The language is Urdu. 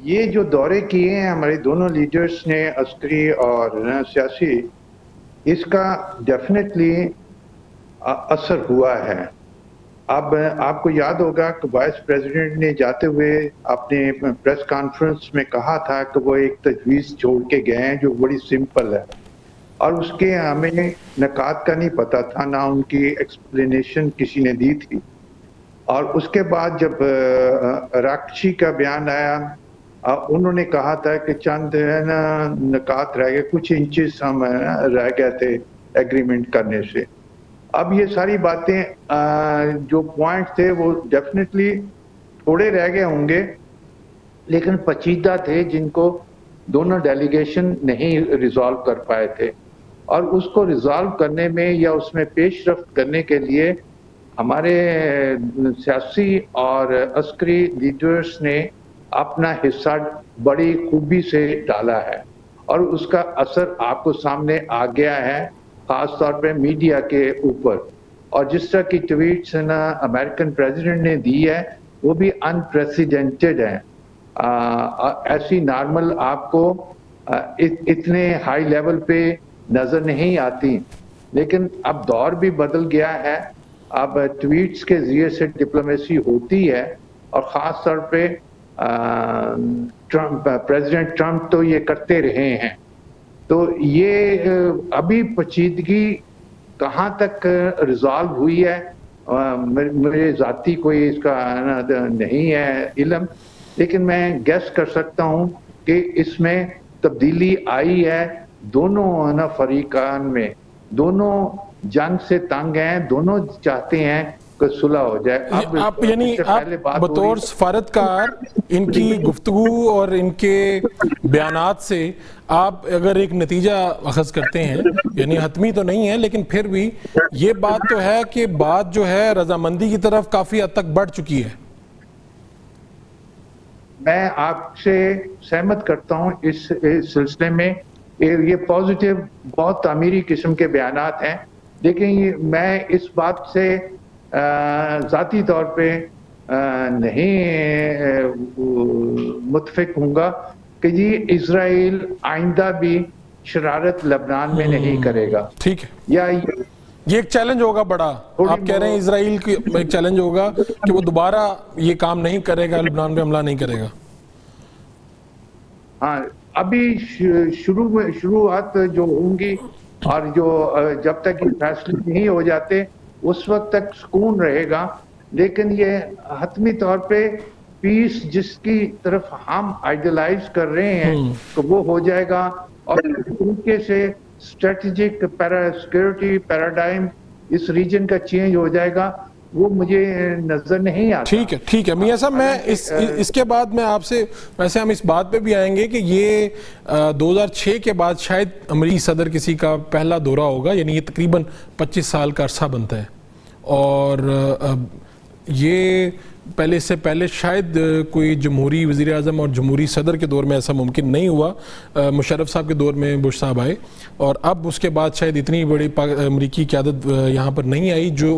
یہ جو دورے کیے ہیں ہمارے دونوں لیڈرز نے، عسکری اور سیاسی، اس کا ڈیفینیٹلی اثر ہوا ہے۔ اب آپ کو یاد ہوگا کہ وائس پریزیڈنٹ نے جاتے ہوئے اپنے پریس کانفرنس میں کہا تھا کہ وہ ایک تجویز چھوڑ کے گئے ہیں جو بڑی سمپل ہے، اور اس کے ہمیں نکات کا نہیں پتا تھا، نہ ان کی ایکسپلینیشن کسی نے دی تھی۔ اور اس کے بعد جب راکشی کا بیان آیا، انہوں نے کہا تھا کہ چند نکات رہ گئے، کچھ انچز ہم رہ گئے تھے ایگریمنٹ کرنے سے۔ اب یہ ساری باتیں جو پوائنٹ تھے وہ ڈیفینیٹلی تھوڑے رہ گئے ہوں گے، لیکن پیچیدہ تھے جن کو دونوں ڈیلیگیشن نہیں ریزالو کر پائے تھے، اور اس کو ریزالو کرنے میں یا اس میں پیش رفت کرنے کے لیے ہمارے سیاسی اور عسکری لیڈرز نے اپنا حصہ بڑی خوبی سے ڈالا ہے، اور اس کا اثر آپ کو سامنے آ گیا ہے، خاص طور پہ میڈیا کے اوپر۔ اور جس طرح کی ٹویٹس امریکن پریزیڈنٹ نے دی ہے وہ بھی انپریسیڈنٹڈ ہیں، ایسی نارمل آپ کو اتنے ہائی لیول پہ نظر نہیں آتی۔ لیکن اب دور بھی بدل گیا ہے، اب ٹویٹس کے ذریعے سے ڈپلومیسی ہوتی ہے، اور خاص طور پہ پریزیڈنٹ ٹرمپ تو یہ کرتے رہے ہیں۔ تو یہ ابھی پیچیدگی کہاں تک ریزالو ہوئی ہے میرے ذاتی کوئی اس کا نہیں ہے علم، لیکن میں گیس کر سکتا ہوں کہ اس میں تبدیلی آئی ہے دونوں فریقان میں، دونوں جنگ سے تنگ ہیں، دونوں چاہتے ہیں کہ صلح ہو جائے۔ آپ یعنی آپ بطور سفارتکار ان کی گفتگو اور ان کے بیانات سے آپ اگر ایک نتیجہ اخذ کرتے ہیں، یعنی حتمی تو نہیں ہے لیکن پھر بھی یہ بات تو ہے کہ بات جو ہے رضامندی کی طرف کافی حد تک بڑھ چکی ہے۔ میں آپ سے سہمت کرتا ہوں اس سلسلے میں، یہ پازیٹیو بہت تعمیری قسم کے بیانات ہیں، لیکن میں اس بات سے ذاتی طور پہ نہیں متفق ہوں گا کہ یہ اسرائیل آئندہ بھی شرارت لبنان میں نہیں کرے گا۔ ٹھیک ہے، یا یہ ایک چیلنج ہوگا بڑا، آپ کہہ رہے ہیں اسرائیل کی ایک چیلنج ہوگا کہ وہ دوبارہ یہ کام نہیں کرے گا، لبنان پہ حملہ نہیں کرے گا۔ ہاں، ابھی شروعات جو ہوں گی، اور جو جب تک یہ فیصلے نہیں ہو جاتے اس وقت تک سکون رہے گا، لیکن یہ حتمی طور پہ پیس جس کی طرف ہم آئیڈیلائز کر رہے ہیں کہ وہ ہو جائے گا، اور اس طریقے سے اسٹریٹجک سیکورٹی پیراڈائم اس ریجن کا چینج ہو جائے گا، وہ مجھے نظر نہیں آتا۔ ٹھیک ہے میاں صاحب، میں اس کے بعد میں آپ سے، ویسے ہم اس بات پہ بھی آئیں گے کہ یہ 2006 کے بعد شاید امریکی صدر کسی کا پہلا دورہ ہوگا، یعنی یہ تقریباً 25 سال کا عرصہ بنتا ہے، اور یہ پہلے سے پہلے شاید کوئی جمہوری وزیر اعظم اور جمہوری صدر کے دور میں ایسا ممکن نہیں ہوا۔ مشرف صاحب کے دور میں بش صاحب آئے، اور اب اس کے بعد شاید اتنی بڑی امریکی قیادت یہاں پر نہیں آئی جو